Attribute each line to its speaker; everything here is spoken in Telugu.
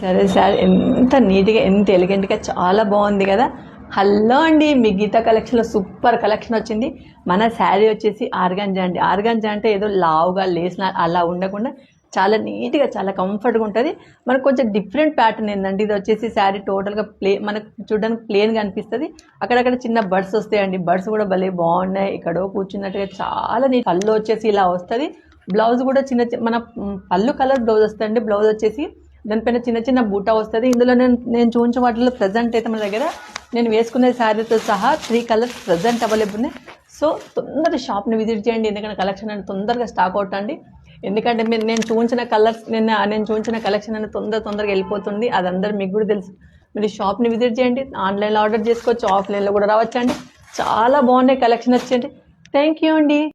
Speaker 1: సరే సార్, ఎంత నీట్గా ఎంత ఎలిగెంట్గా చాలా బాగుంది కదా. హలో అండి, మీ గీతా కలెక్షన్లో సూపర్ కలెక్షన్ వచ్చింది. మన శారీ వచ్చేసి ఆర్గాంజా అండి. ఆర్గాంజా అంటే ఏదో లావుగా లేసిన అలా ఉండకుండా చాలా నీట్గా చాలా కంఫర్ట్గా ఉంటుంది. మనకు కొంచెం డిఫరెంట్ ప్యాటర్న్ ఏంటంటే ఇది వచ్చేసి శారీ టోటల్గా మనకు చూడడానికి ప్లేన్గా అనిపిస్తుంది. అక్కడక్కడ చిన్న బర్డ్స్ వస్తాయండి, బర్డ్స్ కూడా భలే బాగున్నాయి. ఇక్కడ కూర్చున్నట్టుగా చాలా నీట్. పళ్ళు వచ్చేసి ఇలా వస్తుంది. బ్లౌజ్ కూడా మన పళ్ళు కలర్ బ్లౌజ్ వస్తుంది. బ్లౌజ్ వచ్చేసి దానిపైన చిన్న చిన్న బూటా వస్తుంది. ఇందులో నేను చూపించిన వాటిలో ప్రజెంట్ అయితే మన దగ్గర నేను వేసుకునే శారీతో సహా 3 కలర్స్ ప్రజెంట్ అవైలబుల్ ఉన్నాయి. సో తొందరగా షాప్ని విజిట్ చేయండి, ఎందుకంటే కలెక్షన్ అనేది తొందరగా స్టాక్ అవుట్ అండి. ఎందుకంటే నేను చూపించిన కలర్స్ నేను చూపించిన కలెక్షన్ అనేది తొందరగా వెళ్ళిపోతుంది. అది అందరూ మీకు కూడా తెలుసు. మీరు షాప్ని విజిట్ చేయండి, ఆన్లైన్లో ఆర్డర్ చేసుకోవచ్చు, ఆఫ్లైన్లో కూడా రావచ్చు అండి. చాలా బాగున్నాయి కలెక్షన్ వచ్చేయండి. థ్యాంక్ యూ అండి.